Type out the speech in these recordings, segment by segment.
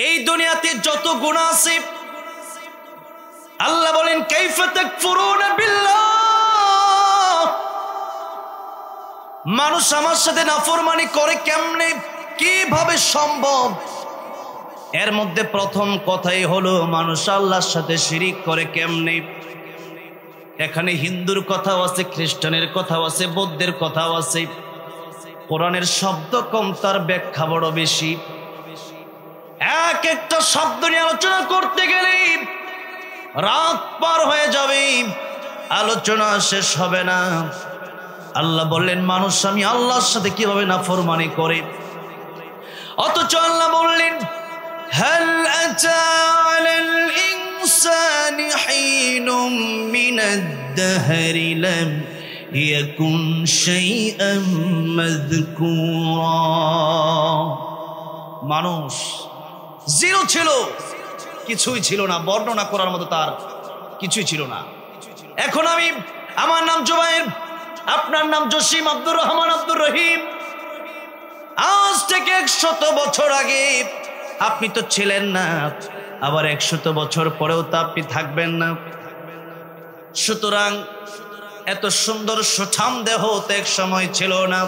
এই দুনিয়াতে যত গুনাহ আছে আল্লাহ বলেন কাইফা তাকফুরুনা বিল্লাহ, মানুষ আমার সাথে নাফরমানি করে কেমনে, কিভাবে সম্ভব? এর মধ্যে প্রথম কথাই হলো মানুষ আল্লাহর সাথে শিরিক করে কেমনে। এখানে হিন্দুর কথাও আছে, খ্রিস্টানের কথাও আছে, বৌদ্ধের কথাও আছে। কোরআনের শব্দ কম, তার ব্যাখ্যা বড় বেশি। এক একটা শব্দ নিয়ে আলোচনা করতে গেলে রাত পার হয়ে যাবে, আলোচনা শেষ হবে না। আল্লাহ বললেন মানুষ আমি আল্লাহর সাথে কিভাবে নাফরমানি করে, অথচ আল্লাহ বললেন হাল আতা আলাল ইনসানি হিনুম মিনাদ দাহরি লাম ইয়াকুন শাইআম মাযকুরা। মানুষ জিরো ছিল, কিছুই ছিল না, বর্ণনা করার মতো তার কিছুই ছিল না। এখন আমি, আমার নাম জুবাইর, আপনার নাম জসিম, আব্দুর রহমান, আব্দুর রহিম। আজ থেকে 100 বছর আগে আপনি তো ছিলেন না, আবার 100 বছর পরেও তো আপনি থাকবেন না। সুতরাং এত সুন্দর সুঠাম দেহ তো এক সময় ছিল না।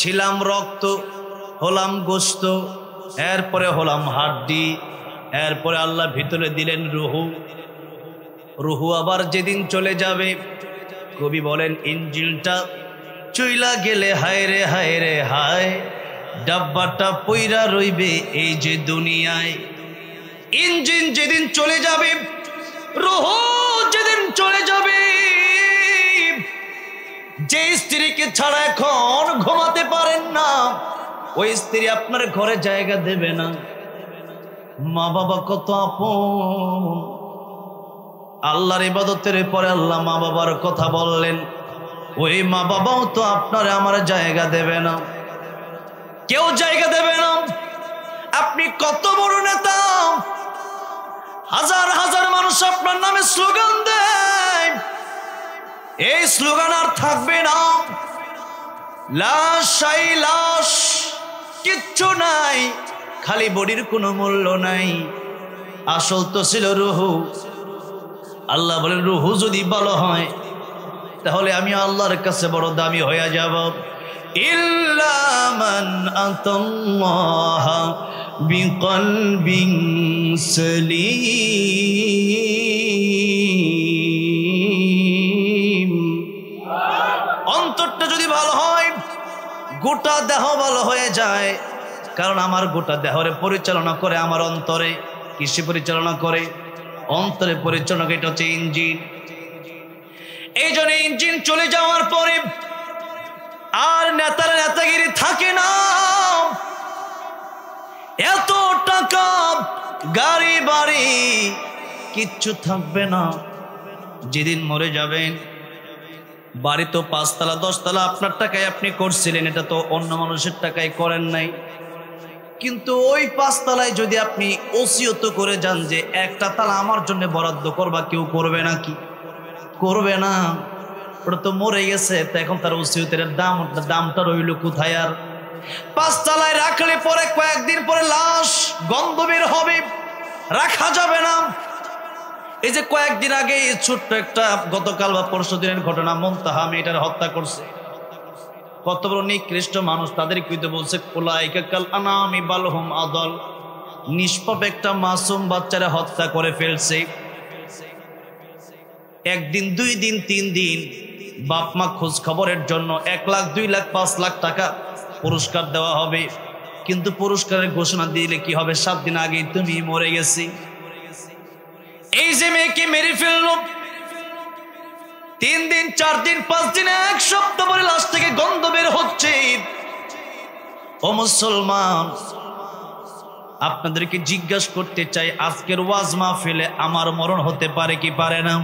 ছিলাম রক্ত, হলাম গোশত, এরপরে হলাম হাড্ডি, এরপরে আল্লাহ ভিতরে দিলেন রুহু। রুহু আবার যেদিন চলে যাবে, কবি বলেন ইঞ্জিনটা চইলা গেলে হায় রে হায় রে হায়, ডাব্বাটা পইরা রইবে এই যে দুনিয়ায়। ইঞ্জিন যেদিন চলে যাবে, রুহু যেদিন চলে যাবে, যে স্ত্রীকে ছাড়া এখন ঘুমাতে পারেন না, ওই স্ত্রী আপনার ঘরে জায়গা দেবে না। মা বাবা কত আপন, আল্লাহর ইবাদতের পরে আল্লাহ মা বাবার কথা বললেন, ওই মা বাবাও তো আপনার আমার জায়গা দেবে না, কেউ জায়গা দেবে না। আপনি কত বড় নেতা, হাজার হাজার মানুষ আপনার নামে স্লোগান দেয়, এই স্লোগান আর থাকবে না। লাশ আই লাশ, কিচ্ছু নাই, খালি বডির কোনো মূল্য নাই। আসল তো ছিল রুহু। আল্লাহ বলেন রুহু যদি ভালো হয় তাহলে আমি আল্লাহর কাছে বড় দামি হয়ে যাব। ইল্লা মান আতাল্লাহ বিকলবিন সালিম, অন্তরটা যদি ভালো হয় গোটা দেহ ভালো হয়ে যায়। কারণ আমার গোটা দেহরে পরিচালনা করে আমার অন্তরে। কিসে পরিচালনা করে? অন্তরে পরিচালনা। এটা হচ্ছে ইঞ্জিন। এই জন্য ইঞ্জিন চলে যাওয়ার পরে আর নেতার নেতাগিরি থাকে না। এত টাকা, গাড়ি বাড়ি কিচ্ছু থাকবে না। যেদিন মরে যাবেন, বাড়ি তো 5 তলা 10 তলা আপনার টাকায় আপনি করছিলেন, এটা তো অন্য মানুষের টাকায় করেন নাই। কিন্তু ওই 5 তলায় যদি আপনি ওসিয়ত করে যান যে একটা তালা আমার জন্য বরাদ্দ করবা, কেউ করবে নাকি? করবে না। ওটা তো মরে গেছে, তো এখন তার ওসিয়তের দামটা রইল কোথায়? আর 5 তলায় রাখলে পরে কয়েকদিন পরে লাশ গন্ধ বের হবে, রাখা যাবে না। এই যে কয়েকদিন আগে ছোট্ট একটা, গতকাল বা পরশু দিনের ঘটনা, মুনতাহা মেয়েটার হত্যা করছে। কত বড় নিকৃষ্ট মানুষ, তাদের কিন্তু বলছে উলাইকা কাল আনামি বাল হুম আদল। নিষ্পাপ একটা মাসুম বাচ্চারা হত্যা করে ফেলছে। 1 দিন 2 দিন 3 দিন বাপ মা খোঁজ খবরের জন্য 1 লাখ 2 লাখ 5 লাখ টাকা পুরস্কার দেওয়া হবে। কিন্তু পুরস্কারের ঘোষণা দিলে কি হবে? 7 দিন আগে তুমি মরে গেছি। এই যে মেয়েকে মেরে ফেলল, 3 দিন 4 দিন 5 দিন 1 সপ্তাহ পরে লাশ থেকে গন্ধ বের হচ্ছে। ও মুসলমান, আপনাদেরকে জিজ্ঞাসা করতে চাই, আজকের ওয়াজ মাহফিলে আমার মরণ হতে পারে কি পারে না?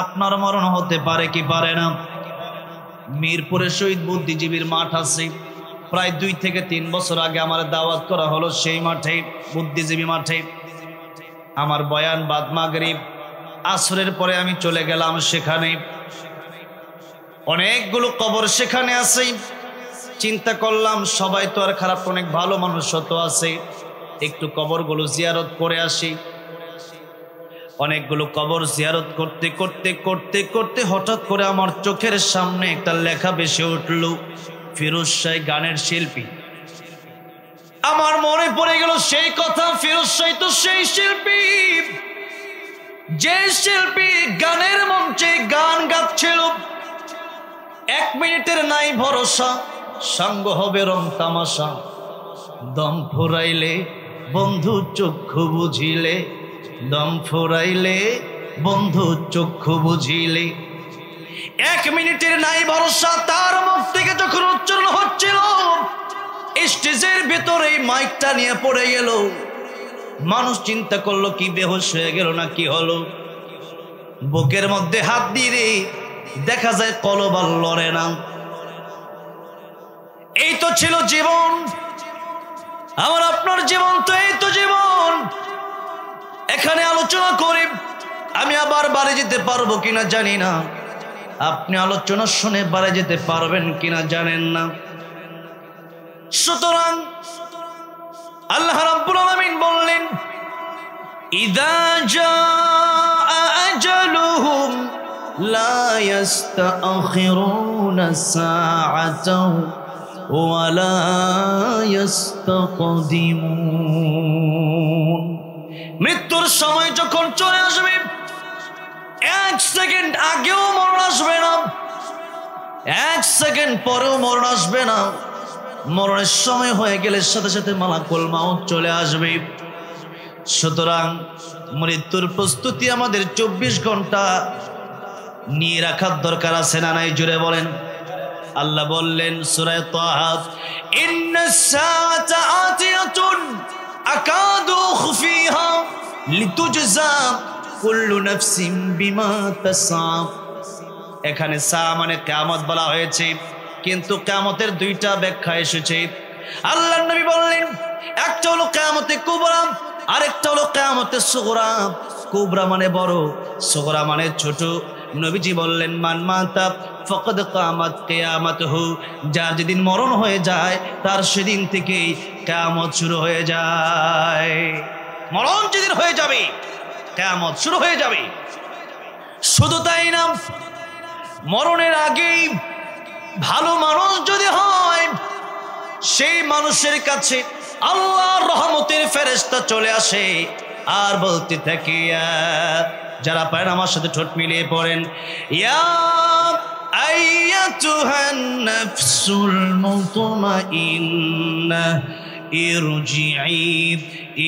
আপনার মরণ হতে পারে কি পারে না? মিরপুরে শহীদ বুদ্ধিজীবীর মাঠ আছে, প্রায় 2 থেকে 3 বছর আগে আমার দাওয়াত করা হলো সেই মাঠে, বুদ্ধিজীবী মাঠে। আমার বয়ান বাদ মাগরিব আসরের পরে আমি চলে গেলাম সেখানে। অনেকগুলো কবর সেখানে আছে। চিন্তা করলাম সবাই তো আর খারাপ, অনেক ভালো মানুষ তো আছে। একটু কবরগুলো জিয়ারত করে আসি। অনেকগুলো কবর জিয়ারত করতে করতে করতে করতে হঠাৎ করে আমার চোখের সামনে একটা লেখা ভেসে উঠল, ফিরোজ শাহ গানের শিল্পী। আমার মনে পড়ে গেল সেই কথা, ফিরোজ শাহ তো সেই শিল্পী, যে শিল্পী গানের মঞ্চে গান গাচ্ছিল। 1 মিনিটের নাই ভরসা, সঙ্গ হবে রং তামাশা, দম ফুরাইলে বন্ধু চক্ষু বুঝিলে, দম ফুরাইলে বন্ধু চক্ষু বুঝিলে। 1 মিনিটের নাই ভরসা তার মুখ থেকে যখন উচ্চারণ হচ্ছিল, স্টেজের ভেতরে মাইকটা নিয়ে পড়ে গেল। মানুষ চিন্তা করলো কি বেহুশ হয়ে গেল না কি হলো। বুকের মধ্যে হাত দিয়ে দেখা যায় কলব আর লড়ে না। এই তো ছিল জীবন, আমার আপনার জীবন তো এই তো জীবন। এখানে আলোচনা করে আমি আবার বাড়ি যেতে পারবো কিনা জানি না, আপনি আলোচনা শুনে বাড়ি যেতে পারবেন কিনা জানেন না। সুতরাং আল্লাহ রাব্বুল আলামিন বললেন, ইযা জাআ আজালুহুম লা ইস্তাখিরুনা সাআতাও ওয়া লা ইস্তাকদিমুন। মৃত্যুর সময় যখন চলে আসবে, 1 সেকেন্ড আগেও মরণ আসবে না, 1 সেকেন্ড পরেও মরণ আসবে না। মরণের সময় হয়ে গেলে সাথে সাথে মালাকুল মাউত চলে আসবে। সুতরাং মৃত্যুর প্রস্তুতি আমাদের 24 ঘন্টা নিয়ে রাখার দরকার আছে না নাই? জুড়ে বলেন। আল্লাহ বললেন সূরা তাহা, ইন্নাস সাআতা আতিয়াতুন আকাদু খুফিহা লিতুজজা কুল্লু নাফসিন বিমা তাসআ। এখানে সা মানে কিয়ামত বলা হয়েছে, কিন্তু কিয়ামতের 2টা ব্যাখ্যা এসেছে। আল্লাহর নবী বললেন, একটা হলো কিয়ামতে কুবরা, আরেকটা হলো কিয়ামতে সুগরা। কুবরা মানে বড়, সুগরা মানে ছোট। নবীজি বললেন, মান মাতা ফাকাদ কামাত কিয়ামাতুহু, যার যেদিন মরণ হয়ে যায় তার সেদিন থেকেই কিয়ামত শুরু হয়ে যায়। মরণ যেদিন হয়ে যাবে কিয়ামত শুরু হয়ে যাবে। শুধু তাই না, মরণের আগেই ভালো মানুষ যদি হয়, সেই মানুষের কাছে আল্লাহর রহমতের ফেরেশতা চলে আসে আর বলতে থাকে, যারা পারেন আমার সাথে ঠোঁট মিলিয়ে পড়েন, ইয়া আইয়াতুহান নাফসুল মুতমাইন্নাহ ইরজিই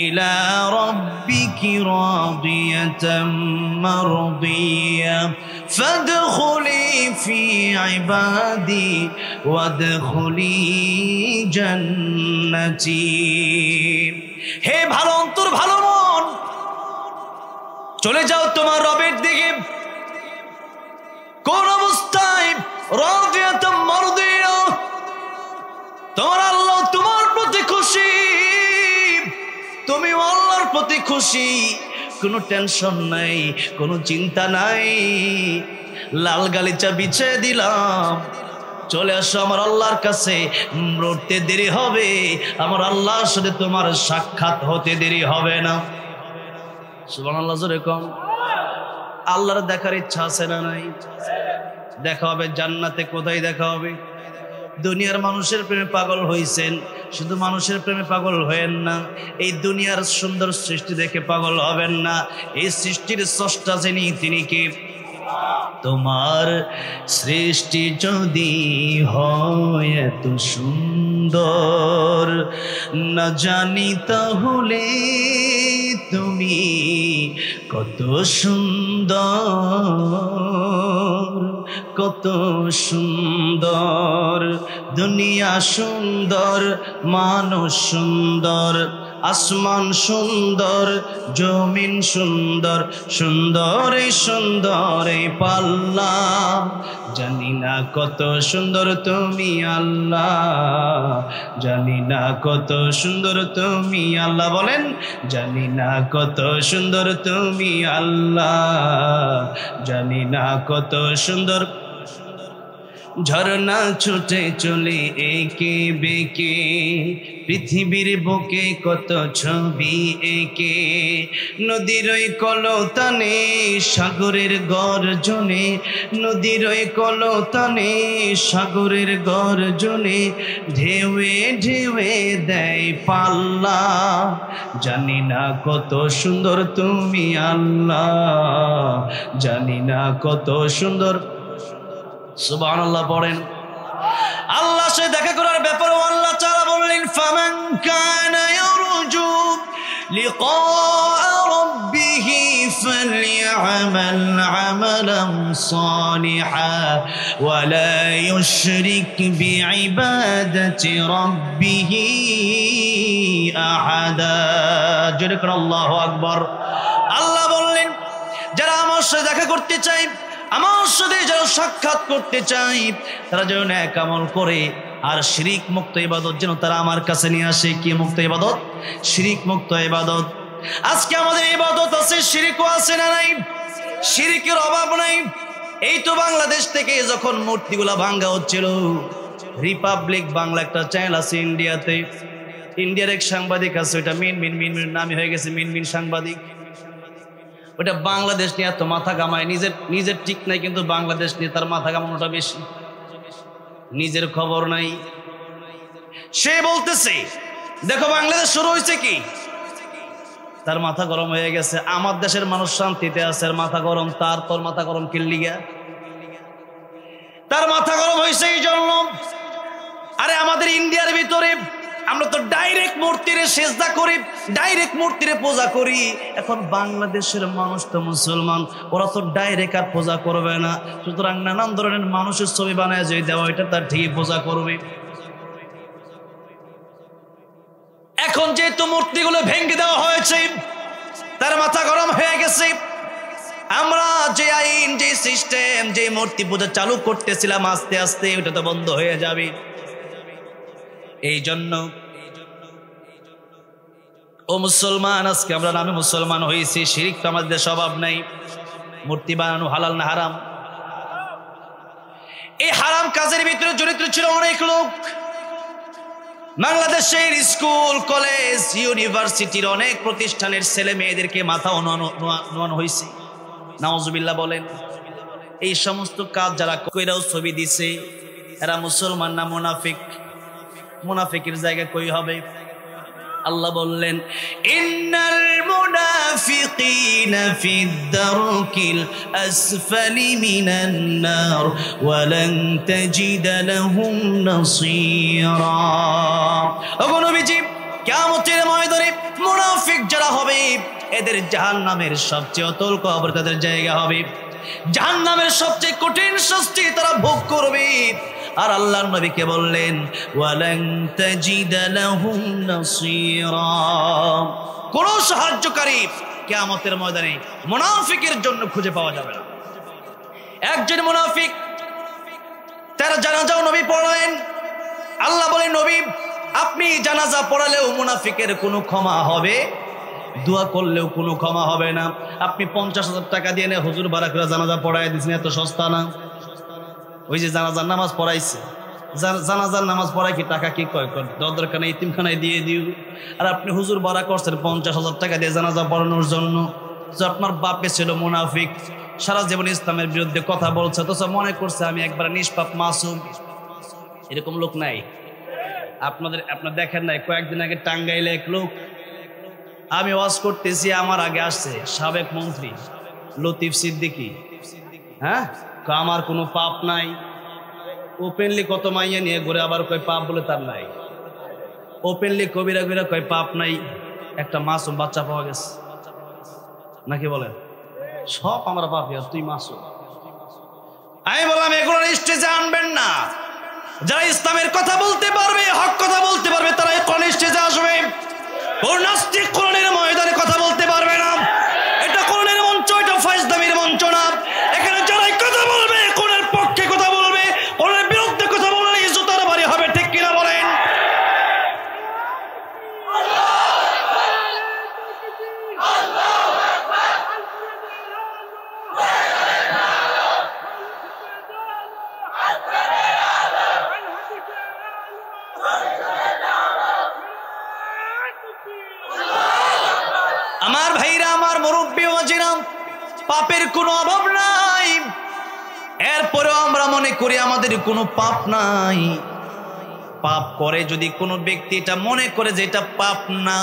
ইলা রাব্বিকি রাদিয়াতাম মারদিয়া ফাদখুলি ফি ইবাদি ওয়াদখুলি জান্নাতি। হে ভালো অন্তর, ভালো মন, চলে যাও তোমার রবের দিকে। কোন অবস্থায়? রাদিয়াতাম মারদিয়া, তোমার আল্লাহ তোমার প্রতি খুশি, তুমি আল্লাহর প্রতি খুশি, কোনো টেনশন নাই, কোনো চিন্তা নাই। লাল গালিচা বিছিয়ে দিলাম, চলে আসো আমার আল্লাহর কাছে। মরতে দেরি হবে, আমার আল্লাহর সাথে তোমার সাক্ষাৎ হতে দেরি হবে না। সুবহানাল্লাহ, জোরে কোন। আল্লাহর দেখার ইচ্ছা আছে না নাই? দেখা হবে জান্নাতে। কোথায় দেখা হবে? দুনিয়ার মানুষের প্রেমে পাগল হইছেন, শুধু মানুষের প্রেমে পাগল হয়েন না। এই দুনিয়ার সুন্দর সৃষ্টি দেখে পাগল হবেন না। এই সৃষ্টির স্রষ্টা যিনি, তিনি কি? তোমার সৃষ্টি যদি হয় এত সুন্দর, না জানি তাহলে তুমি কত সুন্দর, কত সুন্দর। দুনিয়া সুন্দর, মানুষ সুন্দর, আসমান সুন্দর, জমিন সুন্দর, সুন্দরে সুন্দরে পাল্লা। জানি না কত সুন্দর তুমি আল্লাহ, জানি না কত সুন্দর তুমি আল্লাহ। বলেন, জানি না কত সুন্দর তুমি আল্লাহ, জানি না কত সুন্দর। ঝরনা ছুটে চলে একে বেঁকে, পৃথিবীর বুকে কত ছবি এঁকে, নদীর ওই কলতানে সাগরের গর্জনে, নদীর ওই কলতানে সাগরের গর্জনে, ঢেউয়ে ঢেউয়ে দেয় পাল্লা, জানি না কত সুন্দর তুমি আল্লাহ, জানি না কত সুন্দর। সুবহানাল্লাহ পড়েন। আল্লাহ সে দেখা করার ব্যাপারে আল্লাহ তাআলা বললেন, ফামান কানা ইয়ারজু লিকা রাব্বিহি ফালইআমাল আমালান সালিহা ওয়া লা ইউশরিক বিইবাদাতি রাব্বিহি আহাদা। জোরে করে আল্লাহু আকবার। আল্লাহ বললেন, যারা আমার সাথে দেখা করতে চায়, আমার সাথে যারা সাক্ষাৎ করতে চাই, তারা যেন নেক আমল করে আর শিরিক মুক্ত ইবাদত যেন তারা আমার কাছে নিয়ে আসে। কি মুক্ত ইবাদত? শিরিক মুক্ত ইবাদত। আজকে আমাদের ইবাদত আছে, শিরিকও আছে না নাই? শিরিকের অভাব নাই। এই তো বাংলাদেশ থেকে যখন মূর্তিগুলা ভাঙ্গা হচ্ছিল, রিপাবলিক বাংলা একটা চ্যানেল আছে ইন্ডিয়াতে, ইন্ডিয়ার এক সাংবাদিক আছে, ওইটা মিনমিন নামই হয়ে গেছে, মিনমিন সাংবাদিক। ওটা বাংলাদেশ নিয়ে এত মাথা কামায়, নিজের ঠিক নাই, কিন্তু বাংলাদেশ নিয়ে তার মাথা কামানোটা বেশি, নিজের খবর নাই। সে বলতেছে, দেখো বাংলাদেশ শুরু হয়েছে কি, তার মাথা গরম হয়ে গেছে। আমার দেশের মানুষ শান্তিতে আছে, আর মাথা গরম তার। তোর মাথা গরম কিল্লিগা? তার মাথা গরম হয়েছে এই জন্য। আরে আমাদের ইন্ডিয়ার ভিতরে আমরা তো ডাইরেক্ট মূর্তিরে সেজদা করি, ডাইরেক্ট মূর্তিরে পূজা করি। এখন বাংলাদেশের মানুষ তো মুসলমান, ওরা তো ডাইরেক্ট আর পূজা করবে না, সুতরাং নানান ধরনের মানুষের ছবি বানায় যে দেওয়া, এটা তার ঠিক পূজা করবে। এখন যেহেতু মূর্তিগুলো ভেঙে দেওয়া হয়েছে, তার মাথা গরম হয়ে গেছে। আমরা যে আইন, যে সিস্টেম, যে মূর্তি পূজা চালু করতেছিলাম, আস্তে আস্তে ওটা তো বন্ধ হয়ে যাবে। এই জন্য ও মুসলমান, আজকে আমরা নামে মুসলমান হয়েছি, শিরিক তো আমাদের দেশে অভাব নাই। মূর্তি বানানো হালাল না হারাম? এই হারাম কাজের ভিতরে জড়িত ছিল অনেক লোক। বাংলাদেশের স্কুল, কলেজ, ইউনিভার্সিটির অনেক প্রতিষ্ঠানের ছেলে মেয়েদেরকে মাথা নোয়ানো হয়েছে। নাউজুবিল্লাহ বলেন। এই সমস্ত কাজ যারা কইরাও ছবি দিছে, এরা মুসলমান না মুনাফিক? মুনাফিকের জায়গা কই হবে? আল্লাহ বললেন, ইন্নাল মুনাফিকিনা ফিদ দারকিল আসফালি মিনান নার ওয়া লান তাজিদা লাহুম নাসীরা। ওগো নবীজি, কিয়ামতের ময়দানে মুনাফিক যারা হবে, এদের জাহান্নামের সবচেয়ে অতল কবর তাদের জায়গা হবে। জাহান্নামের সবচেয়ে কঠিন শাস্তি তারা ভোগ করবে। আর আল্লাহর নবীকে বললেন, ওয়ালান তাজিদা লাহুম নাসীরা। কোন সাহায্যকারী কিয়ামতের ময়দানে মুনাফিকের জন্য খুঁজে পাওয়া যাবে না। একজন মুনাফিক, তার জানাজাও নবী পড়ালেন। আল্লাহ বলেন, নবী আপনি জানাজা পড়ালেও মুনাফিকের কোনো ক্ষমা হবে, দোয়া করলেও কোনো ক্ষমা হবে না। আপনি 50,000 টাকা দিয়ে হুজুর ভাড়া করে জানাজা পড়াই দিচ্ছেন, এত সস্তা না? ওই যে জানাজার নামাজ পড়াইছে, জানাজার নামাজ পড়াই কি টাকা কি কয় দরকার নেই, ইতিমখানায় দিয়ে দিও। আর আপনি হুজুর ভাড়া করছেন 50,000 টাকা দিয়ে জানাজা পড়ানোর জন্য। যে আপনার বাপে ছিল মুনাফিক, সারা জীবন ইসলামের বিরুদ্ধে কথা বলছে, তো মনে করছে আমি একবার নিষ্পাপ মাসুম। এরকম লোক নাই আপনার দেখেন নাই? কয়েকদিন আগে টাঙ্গাইলে এক লোক, আমি ওয়াজ করতেছি, আমার আগে আসছে সাবেক মন্ত্রী লতিফ সিদ্দিকী। হ্যাঁ, আমার কোনো পাপ নাই। ওপেনলি কত মাইয়া নিয়ে ঘুরে, আবার কয় পাপ বলে তার নাই। ওপেনলি কবিরা কবিরা কয় পাপ নাই। একটা মাসুম বাচ্চা পাওয়া গেছে, নাকি বলেন? সব আমরা পাপি, আর তুই মাসুম। আমি বললাম, এগুলো স্টেজে আনবেন না। যারা ইসলামের কথা বলতে পারবে, হক কথা বলতে পারবে, তারা কোন স্টেজে আসবে। ওর নাস্তিক কোরআনের ময়দানে কথা বলতে পারবে না। এটা কোরআনের মঞ্চ, এটা ফাইজলামির মঞ্চ না। এখানে যারাই কথা বলবে, কোরআনের পক্ষে কথা বলবে, কোরআনের বিরুদ্ধে কথা বললে ইজ্জতের বাড়ি হবে, ঠিক কিনা বলেন? আমার ভাইরা, আমার মুরব্বী ওয়াজিরা, পাপের কোনো অভাব নাই, এরপরেও আমরা মনে করি আমাদের কোনো পাপ নাই। পাপ করে যদি কোনো ব্যক্তি এটা মনে করে যে এটা পাপ না,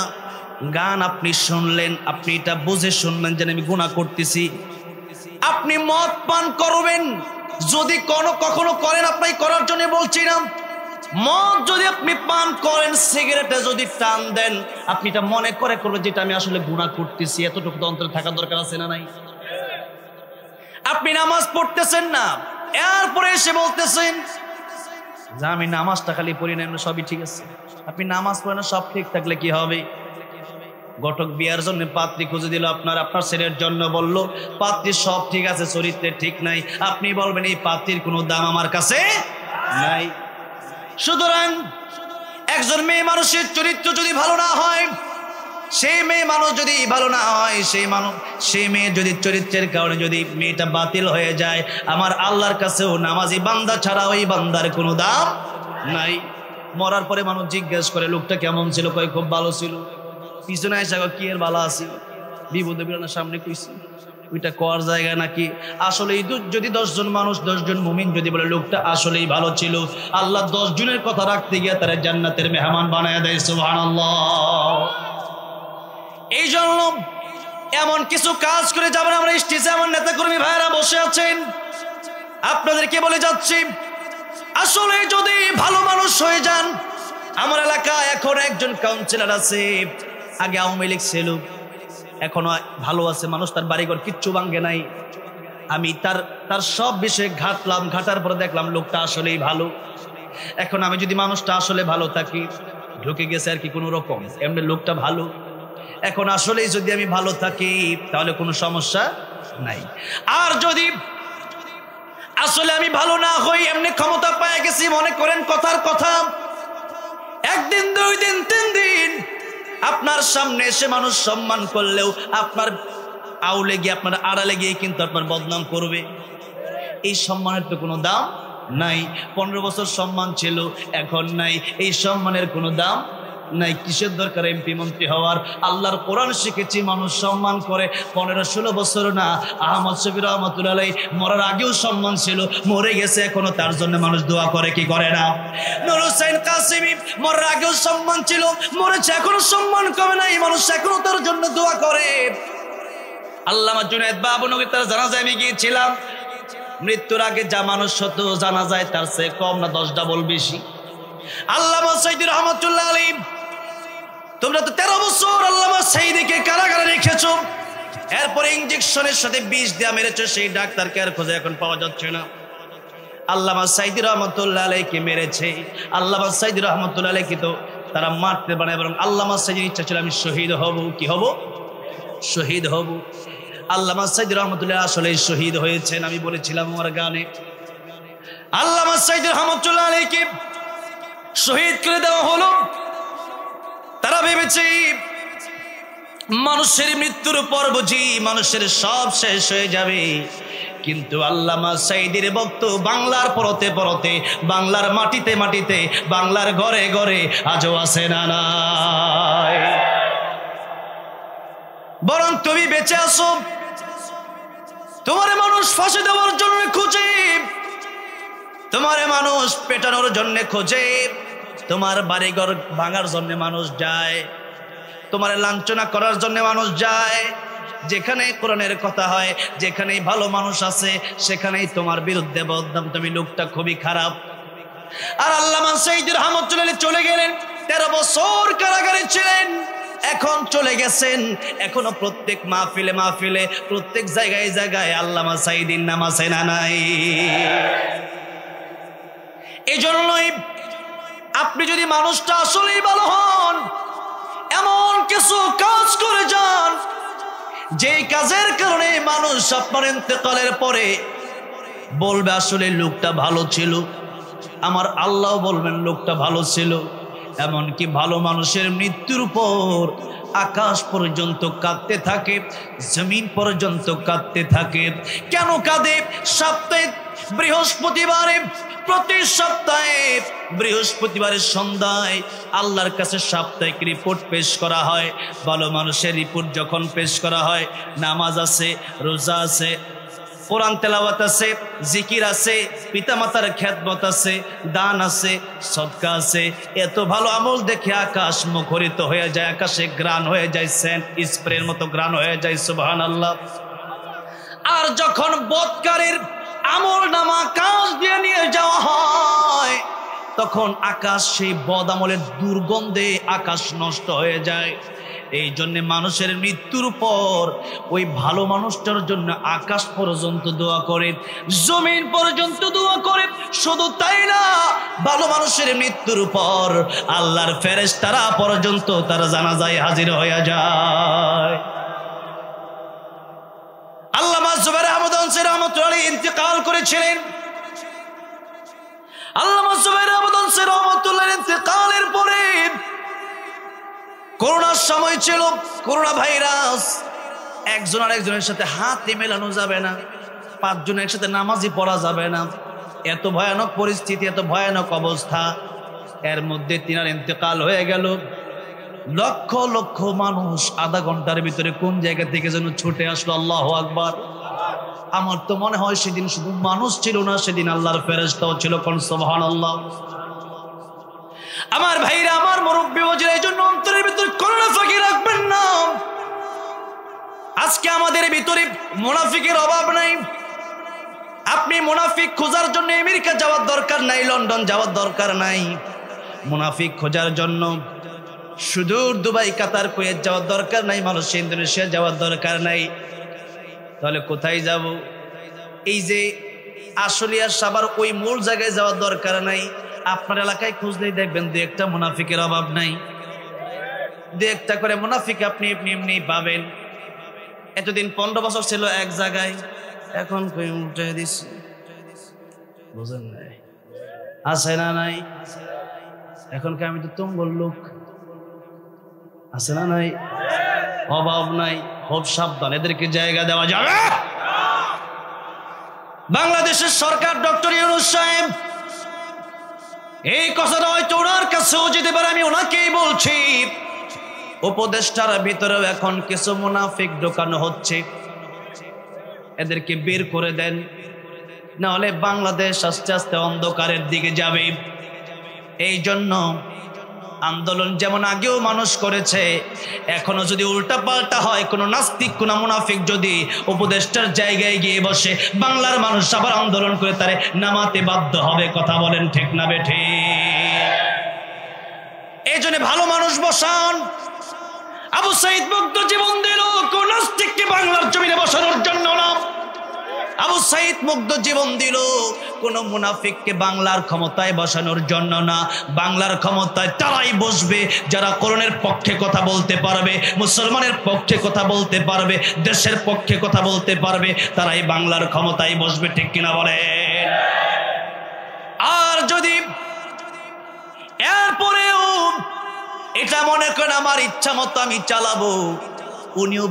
গান আপনি শুনলেন, আপনি এটা বুঝে শুনবেন যে আমি গুনাহ করতেছি। আপনি মদ পান করবেন যদি কখনো করেন, আপনি করার জন্য বলছি না, মদ যদি আপনি পান করেন, সিগারেটে যদি টান দেন, আপনি এটা মনে করে করবেন যেটা আমি আসলে গুনাহ করতেছি। এতটুকু তো অন্তরে থাকা দরকার আছে না নাই? আপনি নামাজ পড়তেছেন না, এরপরে এসে বলতেছেন যে আমি নামাজটা খালি পড়ি না, সবই ঠিক আছে। আপনি নামাজ পড়েন না, সব ঠিক থাকলে কি হবে? ঘটক বিয়ার জন্য পাত্রী খুঁজে দিল, আপনার ছেলের জন্য বলল, পাত্রী সব ঠিক আছে, চরিত্রে ঠিক নাই। আপনি বলবেন এই পাত্রীর কোনো দাম আমার কাছে নাই। সুতরাং একজন মেয়ে মানুষের চরিত্র যদি ভালো না হয়, সেই মেয়ে মানুষ যদি ভালো না হয়, সেই মেয়ে যদি চরিত্রের কারণে যদি মেয়েটা বাতিল হয়ে যায়, আমার আল্লাহর কাছেও নামাজি বান্দা ছাড়া ওই বান্দার কোনো দাম নাই। মরার পরে মানুষ জিজ্ঞেস করে লোকটা কেমন ছিল, কয় খুব ভালো ছিল। পিছনে এসে কি এর ভালো আছি, বিপদে বিরানোর সামনে কইছি, ওইটা কোয়ার জায়গা নাকি? আসলে যদি 10 জন মানুষ, 10 জন মুমিন যদি বলে লোকটা আসলেই ভালো ছিল, আল্লাহ 10 জনের কথা রাখতে গিয়ে তারা জান্নাতের মেহমান বানায় দেয়। সুবহানাল্লাহ। এই জন্য এমন কিছু কাজ করে যাবেন। আমরা স্টেজে আমার নেতা কর্মী ভাইয়েরা বসে আছেন, আপনাদেরকে বলে যাচ্ছি, আসলে যদি ভালো মানুষ হয়ে যান, আমার এলাকায় এখন একজন কাউন্সিলর আছে, আগে আওয়ামী লীগ ছিল, এখনো ভালো আছে মানুষ, তার বাড়িঘর কিচ্ছু ভাঙ্গে নাই। আমি তার সব বিষয়ে ঘাটলাম, ঘাটার পরে দেখলাম লোকটা আসলেই ভালো। এখন আমি যদি মানুষটা আসলে ভালো থাকি, ঢুকে গেছে আর কি কোনো রকম, এমনি লোকটা ভালো, এখন আসলেই যদি আমি ভালো থাকি তাহলে কোনো সমস্যা নাই। আর যদি আসলে আমি ভালো না হই, এমনি ক্ষমতা পেয়ে গেছি, মনে করেন কথার কথা, 1 দিন 2 দিন 3 দিন আপনার সামনে এসে মানুষ সম্মান করলেও আপনার আউলে গিয়ে, আপনার আড়ালে গিয়ে কিন্তু আপনার বদনাম করবে। এই সম্মানের তো কোনো দাম নাই। 15 বছর সম্মান ছিল, এখন নাই, এই সম্মানের কোনো দাম নাই। কিসের দরকার এমপি মন্ত্রী হওয়ার? আল্লাহর কোরআন শিখেছি মানুষ সম্মান করে। 15-16 বছর না, আহমদ শফি রহমতুল্লাহ আলাইহি মরার আগেও সম্মান ছিল, মরে গেছে এখনো তার জন্য মানুষ দোয়া করে কি করে না? নূর হোসেন কাসেমি মরার আগেও সম্মান ছিল, মরেছে এখনো সম্মান কমে নাই, মানুষ এখনো তার জন্য দোয়া করে। আল্লামা জুনায়েদ বাবনগরী তার জানাজায় আমি গিয়েছিলাম, মৃত্যুর আগে যা মানুষ হতো জানাজায় তার চেয়ে কম না 10 ডাবল বেশি। আল্লামা সাইদি রহমতুল্লাহ আলাইহি, তোমরা তো 13 বছর আল্লামা সাইদিকে কারাগারে রেখেছো, এরপরে ইনজেকশনের সাথে বিষ দেয়া মেরেছো, সেই ডাক্তারকে আর খোঁজে এখন পাওয়া যাচ্ছে না। আল্লামা সাইদি রহমতুল্লাহ আলাইহিকে মেরেছে, আল্লামা সাইদি রহমতুল্লাহ আলাইহিকে তো তারা মারতে বানায়, বরং আল্লামা সাইদির ইচ্ছা ছিল আমি শহীদ হব। কি হব? শহীদ হব। আল্লামা সাইদি রহমতুল্লাহ আসলে শহীদ হয়েছেন। আমি বলেছিলাম আমার গানে, আল্লামা সাইদি রহমতুল্লাহ আলাইহিকে শহীদ করে দেওয়া হলো। তারা ভেবেছে মানুষের মৃত্যুর পর বুঝি মানুষের সব শেষ হয়ে যাবে, কিন্তু আল্লামা সাইদির বক্তব্য বাংলার পরতে পরতে, বাংলার মাটিতে মাটিতে, বাংলার ঘরে ঘরে আজও আছে না নাই? বরং তুমি বেঁচে আসো, তোমার মানুষ ফাঁসি দেওয়ার জন্য খোঁজে, তোমার মানুষ পেটানোর জন্য খোঁজে, তোমার বাড়িঘর ভাঙার জন্য মানুষ যায়, তোমার লাঞ্ছনা করার জন্য মানুষ যায়। যেখানে কোরআনের কথা হয়, যেখানেই ভালো মানুষ আছে, সেখানেই তোমার বিরুদ্ধে বদনাম, তুমি লোকটা খুবই খারাপ। আর আল্লামা সাইদি রহমতুল্লাহ আলাইহি চলে গেলেন, 13 বছর কারাগারে ছিলেন, এখন চলে গেছেন। এখনো প্রত্যেক মাহফিলে মাহফিলে, প্রত্যেক জায়গায় জায়গায় আল্লামা সাইদির নাম আছে না নাই? এই জন্যই আপনি যদি মানুষটা আসলেই ভালো হন, এমন কিছু কাজ করে যান যেই কাজের কারণে মানুষ আপনার ইন্তেকালের পরে বলবে আসলে লোকটা ভালো ছিল, আমার আল্লাহ বলবেন লোকটা ভালো ছিল। এমনকি ভালো মানুষের মৃত্যুর পর আকাশ পর্যন্ত কাঁদতে থাকে, জমিন পর্যন্ত কাঁদতে থাকে। কেন কাঁদে? সাপ্তাহিক বৃহস্পতিবারে, প্রতি সপ্তাহে বৃহস্পতিবারের সন্ধ্যায় আল্লাহর কাছে সাপ্তাহিক রিপোর্ট পেশ করা হয়। ভালো মানুষের রিপোর্ট যখন পেশ করা হয়, নামাজ আছে, রোজা আছে, কোরআন তেলাওয়াত আছে, জিকির আছে, পিতামাতার খেদমত আছে, দান আছে, সদকা আছে, এত ভালো আমল দেখে আকাশ মুখরিত হয়ে যায়, আকাশে গ্রান হয়ে যায়, সেন্ট স্প্রের মতো গ্রান হয়ে যায়। সুবহানাল্লাহ। আর যখন বদকারীর আমল নামা আকাশ দিয়ে নিয়ে যাওয়া হয়, তখন আকাশ সেই বদ আমলের দুর্গন্ধে আকাশ নষ্ট হয়ে যায়। এই জন্য মানুষের মৃত্যুর পর ওই ভালো মানুষটার জন্য আকাশ পর্যন্ত দোয়া করে, জমিন পর্যন্ত দোয়া করে। শুধু তাই না, ভালো মানুষের মৃত্যুর পর আল্লাহর ফেরেশতারা পর্যন্ত তার জানাজায় হাজির হয়ে যায়। আল্লামা জুবাইর আহমদ আনসারী রাহমাতুল্লাহি আলাইহি ইন্তেকাল করেছিলেন। আল্লামা জুবাইর আহমদ আনসারী রাহমাতুল্লাহি আলাইহি ইন্তেকালের পরে করোনার সময় ছিল, করোনা ভাইরাস। একজন আর একজনের সাথে হাতে মেলানো যাবে না, 5 জন একসাথে নামাজই পড়া যাবে না। এত ভয়ানক পরিস্থিতি, এত ভয়ানক অবস্থা। এর মধ্যে তিনার ইন্তেকাল হয়ে গেল। লক্ষ লক্ষ মানুষ আধা ঘন্টার ভিতরে কোন জায়গা থেকে যেন ছুটে আসলো। আল্লাহু আকবার। আমার তো মনে হয় সেদিন শুধু মানুষ ছিল না, সেদিন আল্লাহর ফেরেশতাও ছিল। কোন সুবহানাল্লাহ। আমার ভাইরা, আমার মুরব্বী ওয়াজিরা, এই জন্য অন্তরের ভিতরে করোনা ফাঁকি রাখবেন না। আজকে আমাদের ভিতরে মুনাফিকের অভাব নাই। আপনি মুনাফিক খোঁজার জন্য আমেরিকা যাওয়ার দরকার নাই, লন্ডন যাওয়ার দরকার নাই। মুনাফিক খোঁজার জন্য সুদূর দুবাই, কাতার, কুয়েত যাওয়ার দরকার নাই, মালয়েশিয়া, ইন্দোনেশিয়া যাওয়ার দরকার নাই। তাহলে কোথায় যাব? এই যে আশুলিয়া, সাভার, ওই মূল জায়গায় যাওয়ার দরকার নাই। আপনার এলাকায় খুঁজলেই দেখবেন 2-1টা মুনাফিকের অভাব নাই। 2-1টা করে মুনাফিক আপনি এমনি পাবেন। এতদিন 15 বছর ছিল এক জায়গায়, এখন কই উল্টে দিচ্ছে। বুঝেন নাই? আছে না নাই? এখনকে আমি তো তুঙ্গল লোক, আছে না নাই? অভাব নাই। খুব সাবধান, এদেরকে জায়গা দেওয়া যাবে। বাংলাদেশের সরকার, ডক্টর ইউনূস সাহেব, এই কথাটা হয়তো ওনার কাছেও যেতে পারে, আমি ওনাকেই বলছি। উপদেষ্টার ভিতরেও এখন কিছু মুনাফিক ঢোকানো হচ্ছে, এদেরকে বের করে দেন, না হলে বাংলাদেশ আস্তে আস্তে অন্ধকারের দিকে যাবে। এই জন্য আন্দোলন যেমন আগেও মানুষ করেছে, এখনো যদি উল্টা পাল্টা হয়, কোন নাস্তিক, কোন মুনাফিক যদি উপদেষ্টার জায়গায় গিয়ে বসে, বাংলার মানুষ আবার আন্দোলন করে তারে নামাতে বাধ্য হবে। কথা বলেন ঠিক না বেঠি? এই জন্য ভালো মানুষ বসান। আবু সাঈদ মুগ্ধ জীবন দিল কোন নাস্তিককে বাংলার জমিনে বসানোর জন্য না। আবু সাঈদ মুগ্ধ জীবন দিল কোন মুনাফিককে বাংলার ক্ষমতায় বসানোর জন্য না। বাংলার ক্ষমতায় তারাই বসবে যারা কোরআনের পক্ষে কথা বলতে পারবে, মুসলমানের পক্ষে কথা বলতে পারবে, দেশের পক্ষে কথা বলতে পারবে, তারাই বাংলার ক্ষমতায় বসবে। ঠিক কিনা বলেন? আর যদি এরপরেও এটা মনে করেন আমার ইচ্ছা মতো আমি চালাবো, উনিও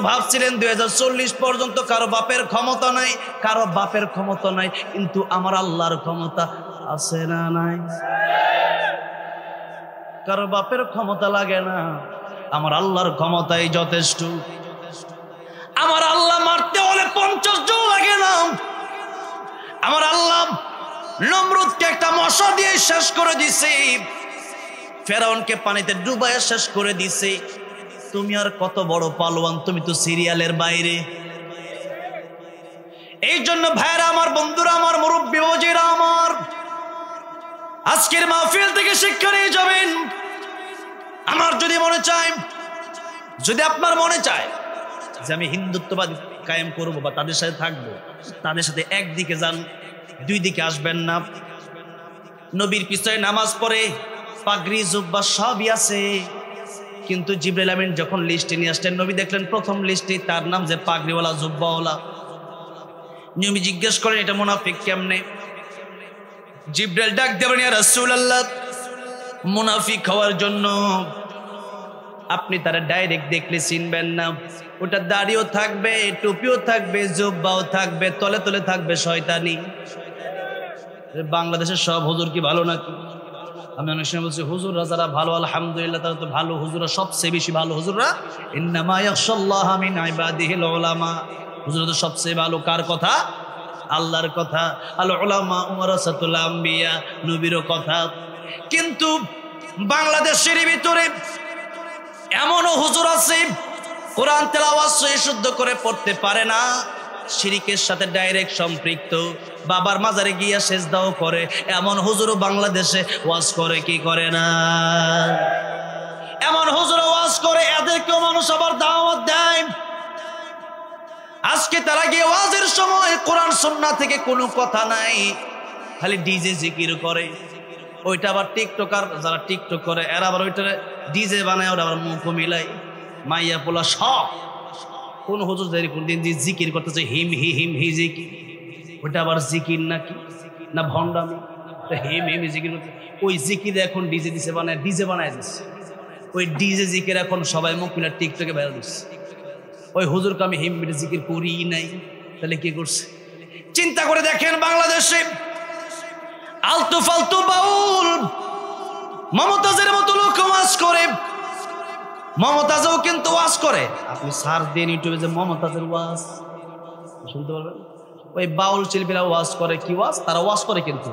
ভাবছিলেন 2040 পর্যন্ত কারো বাপের ক্ষমতা নাই, কারো বাপের ক্ষমতা নাই, কিন্তু আমার আল্লাহর ক্ষমতা আছে না নাই? কারো বাপের ক্ষমতা লাগে না, আমার আল্লাহর ক্ষমতাই যথেষ্ট। আমার আল্লাহ মারতে হলে 50 জন লাগে না। আমার আল্লাহ নমরুদকে একটা মশা দিয়ে শেষ করে দিছে, ফেরাউনকে পানিতে ডুবাইয়া শেষ করে দিছে। তুমি আর কত বড় পালোয়ান, তুমি তো সিরিয়ালের বাইরে। এই জন্য ভাইরা আমার, বন্ধুরা আমার, মুরব্বী ওয়াজিরা আমার, আজকের মাহফিল থেকে শিক্ষা নিয়ে যাবেন। আমার যদি মনে চায়, যদি আপনার মনে চায় যে আমি হিন্দুত্ববাদ কায়েম করব বা তাদের সাথে থাকবো, তাদের সাথে একদিকে যান, 2 দিকে আসবেন না। নবীর পিছনে নামাজ পড়ে, পাগড়ি, জুব্বা সবই আছে, কিন্তু জিবরাইল আমিন যখন লিস্টে নিয়ে আসলেন, নবী দেখলেন প্রথম লিস্টে তার নাম যে পাগড়িওয়ালা, জুব্বাওয়ালা। নবী জিজ্ঞেস করেন এটা মুনাফিক কেমনে? জিবরাইল ডাক দিয়ে বলেন, ইয়া রাসূলুল্লাহ, মুনাফিক হওয়ার জন্য আপনি তারা ডাইরেক্ট দেখলে চিনবেন না। ওটা দাড়িও থাকবে, টুপিও থাকবে, জুব্বাও থাকবে, তলে তলে থাকবে শয়তানি। বাংলাদেশের সব হুজুর কি ভালো নাকি? আমি অনেক সময় বলছি হুজুররা যারা ভালো, আলহামদুলিল্লাহ তারা তো ভালো। হুজুররা সবচেয়ে বেশি ভালো। হুজুররা ইন্নামা ইয়াখশাল্লাহা মিন ইবাদিহিল উলামা। হুজুররা তো সবচেয়ে ভালো। কার কথা? আল্লাহর কথা। আল উলামা ওয়ারাসাতুল আম্বিয়া, নবীর কথা। কিন্তু বাংলাদেশের ভিতরে এমনও হুজুর আছে কোরআন তেলাওয়াত শুদ্ধ করে পড়তে পারে না, শিরিকের সাথে ডাইরেক্ট সম্পৃক্ত, বাবার মাজারে গিয়া সেজদাও করে। এমন হুজুরও বাংলাদেশে ওয়াজ করে কি করে না? এমন হুজুর ওয়াজ করে, এদেরকেও মানুষ আবার দাওয়াত দেয়। আজকে তারা গিয়ে ওয়াজের সময় কোরআন সুন্নাহ থেকে কোনো কথা নাই, খালি ডিজে জিকির করে। ওইটা আবার টিকটকার যারা টিকটক করে এরা আবার ওইটা ডিজে বানায়, ওরা আবার মুখ মিলাই, মাইয়া পোলা সব। কোন হুজুর কোনদিন জিকির করতেছে হিম হি হিম হি জিকির, ওইটা আবার জিকির নাকি না ভণ্ডামি? হিম হিম জিকির করতে, ওই জিকির এখন ডিজে দিছে বানায়, ডিজে বানায় দিচ্ছে। ওই ডিজে জিকির এখন সবাই মুখ মিলা টিকটকে বেড়া দিচ্ছে। ওই হুজুরকে আমি হিম জিকির করি নাই, তাহলে কি করছে? চিন্তা করে দেখেন, বাংলাদেশে আলতু ফালতু বাউল মমতাজের মতো লোক ওয়াজ করে। মমতাজও কিন্তু ওয়াজ করে। আপনি সার্চ দিন ইউটিউবে যে মমতাজের ওয়াজ শুনতে পারবেন। ওই বাউল শিল্পীরা ওয়াজ করে। কি ওয়াজ? তারা ওয়াজ করে, কিন্তু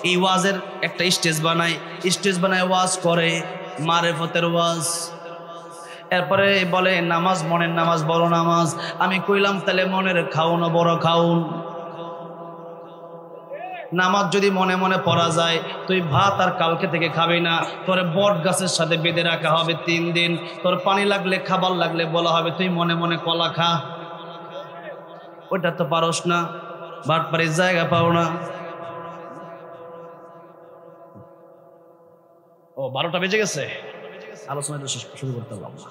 এই ওয়াজের একটা স্টেজ বানায় ওয়াজ করে, মারেফতের ওয়াজ। এরপরে বলে নামাজ, মনের নামাজ বড় নামাজ। আমি কইলাম তাহলে মনের খাউন বড় খাউন। নামাজ যদি মনে মনে পড়া যায়, তুই ভাত আর কালকে থেকে খাবি না, তোর বট গাছের সাথে বেঁধে রাখা হবে 3 দিন। তোর পানি লাগলে, খাবার লাগলে বলা হবে তুই মনে মনে কলা খা। ওইটা তো পারস না, বাটপাড়ির জায়গা পাও না। ও 12টা বেজে গেছে, আলোচনা তো শুরু করতে পারলাম না।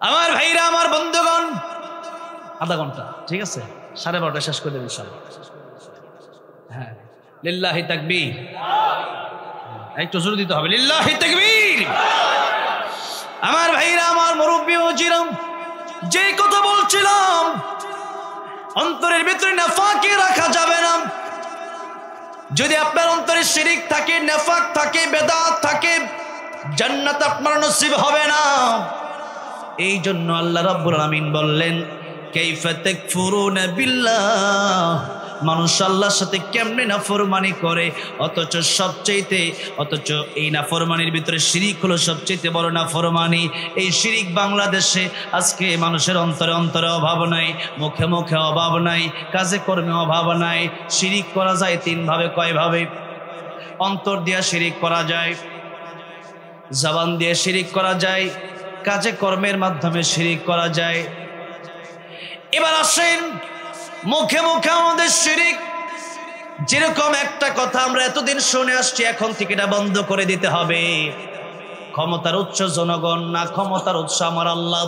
আমার ভাইরা, আমার বন্ধুগণ, আধা ঘন্টা ঠিক আছে, 12:30 শেষ করে দেবেন ইনশাআল্লাহ। হ্যাঁ, লিল্লাহি তাকবীর। একটু জোরে দিতে হবে, লিল্লাহি তাকবীর। আমার ভাইরা, আমার মুরব্বি ওজিরাম, যে কথা বলছিলাম, অন্তরের ভিতরে নাফাকি রাখা যাবে না। যদি আপনার অন্তরে শিরিক থাকে, নাফাক থাকে, বেদাত থাকে, জান্নাত আপনার নসিব হবে না। এই জন্য আল্লাহ রাব্বুল আলামিন বললেন, কাইফা তাকফুরুনা বিল্লাহ, মানুষ আল্লাহর সাথে কেমনে নাফরমানি করে, অথচ এই নাফরমানির ভিতরে শিরিক হলো সবচেয়ে বড় নাফরমানি। এই শিরিক বাংলাদেশে আজকে মানুষের অন্তরে অন্তরে অভাব নাই, মুখে মুখে অভাব নাই, কাজে কর্মে অভাব নাই। শিরিক করা যায় 3 ভাবে। কয় ভাবে? অন্তর দিয়ে শিরিক করা যায়, জবান দিয়ে শিরিক করা যায়, কাজে কর্মের মাধ্যমে শিরিক করা যায়। এবার আসেন, মুখে মুখে আমাদের শিরিক। যেরকম একটা কথা আমরা এতদিন শুনে আসছি, এখন থেকে এটা বন্ধ করে দিতে হবে। ক্ষমতার উৎস জনগণ না, ক্ষমতার উৎস আমার আল্লাহ।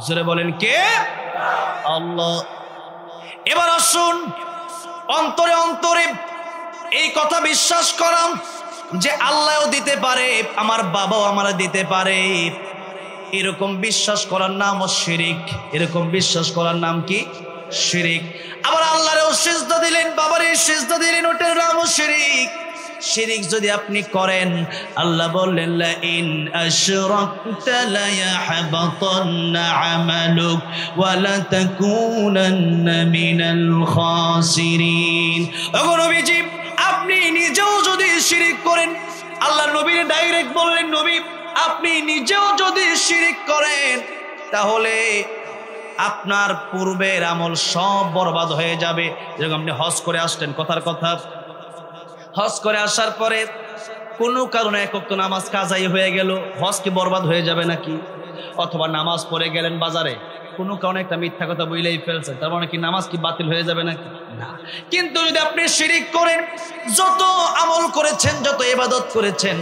জোরে বলেন কে? আল্লাহ। এবার আসুন, অন্তরে অন্তরে এই কথা বিশ্বাস করাম যে আল্লাহও দিতে পারে, আমার বাবাও আমারা দিতে পারে। এরকম বিশ্বাস করার নাম শিরিক। এরকম বিশ্বাস করার নাম কি? শিরিক। আবার আল্লাহরেও সিজদা দিলেন, বাবারে সিজদা দিলেন, ওটার নামও শিরিক। শিরিক যদি আপনি করেন, আল্লাহ বললেন লা ইন আশরাকতা লা ইয়াহবাতান্না আমালুক ওয়া লা তাকুনান্না মিনাল খাসিরিন। ওগো নবীজি, আপনি নিজেও যদি শিরিক করেন, আল্লাহ নবীর ডাইরেক্ট বললেন, নবী আপনি নিজেও যদি শিরিক করেন, তাহলে আপনার পূর্বের আমল সব বরবাদ হয়ে যাবে। যেরকম আপনি হজ করে আসলেন, কথার কথা, হজ করে আসার পরে কোনো কারণে এক ওয়াক্ত নামাজ কাজাই হয়ে গেল, হজ কি বরবাদ হয়ে যাবে নাকি? অথবা নামাজ পড়ে গেলেন বাজারে, কোনো কারণে একটা মিথ্যা কথা বলেই ফেলছেন, তার মানে কি নামাজ কি বাতিল হয়ে যাবে নাকি? না। কিন্তু যদি আপনি শিরিক করেন, যত আমল করেছেন, যত ইবাদত করেছেন,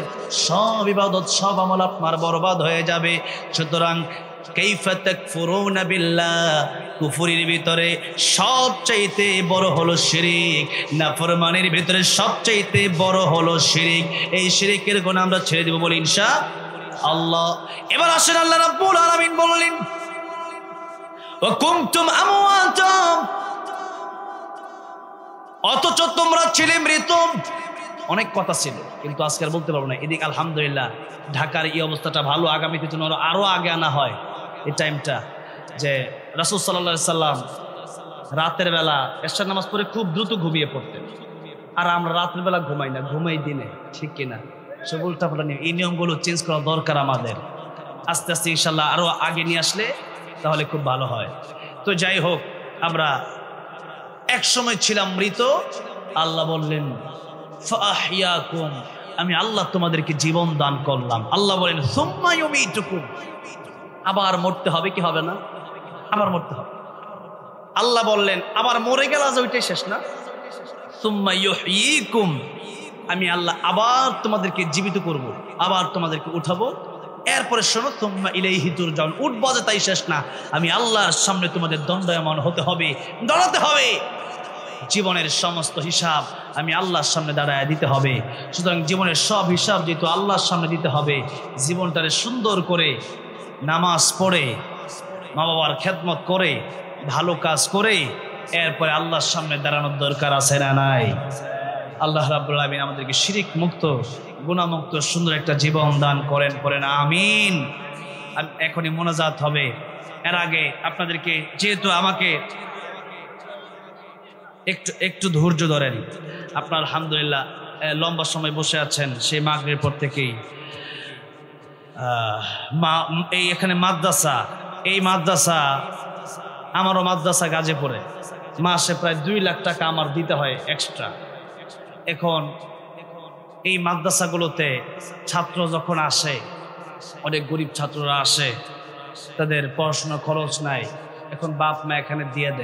সব ইবাদত, সব আমল আপনার বরবাদ হয়ে যাবে। সুতরাং কাইফা তাকফুরুনা বিল্লাহ, কুফরির ভিতরে সবচাইতে বড় হলো শিরিক, নাফরমানির ভিতরে সবচাইতে বড় হলো শিরিক। এই শিরিকের গুনাহ আমরা ছেড়ে দেব বলি ইনশাআল্লাহ। এবার আসেন আল্লাহ রাব্বুল আলামিন বললেন ওয়া কুনতুম আমওয়াতাম, অথচ তোমরা ছিলে মৃত। অনেক কথা ছিল কিন্তু আজকে আর বলতে পারবো না। এদিকে আলহামদুলিল্লাহ ঢাকার এই অবস্থাটা ভালো, আগামীতে যেন আরো আগে আনা হয় এই টাইমটা, যে রাসূল সাল্লাল্লাহু আলাইহি সাল্লাম রাতের বেলা এশার নামাজ পড়ে খুব দ্রুত ঘুমিয়ে পড়তেন, আর আমরা রাতের বেলা ঘুমাই না, ঘুমাই দিনে, ঠিক কিনা? সব উল্টাপাল্টা নিয়ম, এই নিয়মগুলো চেঞ্জ করা দরকার আমাদের। আস্তে আস্তে ইনশাল্লাহ আরো আগে নিয়ে আসলে তাহলে খুব ভালো হয়। তো যাই হোক, আমরা এক সময় ছিলাম মৃত, আল্লাহ বললেন ফাআহইয়াকুম, আমি আল্লাহ তোমাদেরকে জীবন দান করলাম। আল্লাহ বলেন সুম্মা ইউমীতুকুম, আবার মরতে হবে কি হবে না? আবার মরতে হবে। আল্লাহ বললেন আবার মরে গেল, আজ ওইটাই শেষ না? সুম্মা ইউহয়ীকুম, আমি আল্লাহ আবার তোমাদেরকে জীবিত করব, আবার তোমাদেরকে উঠাবো। এরপরে শোনো সুম্মা ইলাইহি তুরজাউন, উঠবো যে তাই শেষ না, আমি আল্লাহর সামনে তোমাদের দণ্ডায়মান হতে হবে, দাঁড়াতে হবে। জীবনের সমস্ত হিসাব আমি আল্লাহর সামনে দাঁড়ায় দিতে হবে। সুতরাং জীবনের সব হিসাব যেহেতু আল্লাহর সামনে দিতে হবে, জীবনটারে সুন্দর করে নামাজ পড়ে, মা বাবার খেদমত করে, ভালো কাজ করে এরপরে আল্লাহর সামনে দাঁড়ানোর দরকার আছে না নাই? আল্লাহ রাব্বুল আলামিন আমাদেরকে শিরিক মুক্ত, গুনাহ মুক্ত সুন্দর একটা জীবন দান করেন, পড়েন আমিন। এখনই মোনাজাত হবে। এর আগে আপনাদেরকে, যেহেতু আমাকে একটু ধৈর্য ধরেন, আপনার আলহামদুলিল্লাহ লম্বা সময় বসে আছেন, সেই মাগরিবের পর থেকেই এই এখানে মাদ্রাসা, এই মাদ্রাসা আমারও মাদ্রাসা গাজীপুরে, মাসে প্রায় 2 লাখ টাকা আমার দিতে হয় এক্সট্রা। এখন এই মাদ্রাসাগুলোতে ছাত্র যখন আসে, অনেক গরিব ছাত্ররা আসে, তাদের পড়াশোনার খরচ নাই, এখন বাপ মা এখানে দিয়ে দেয়।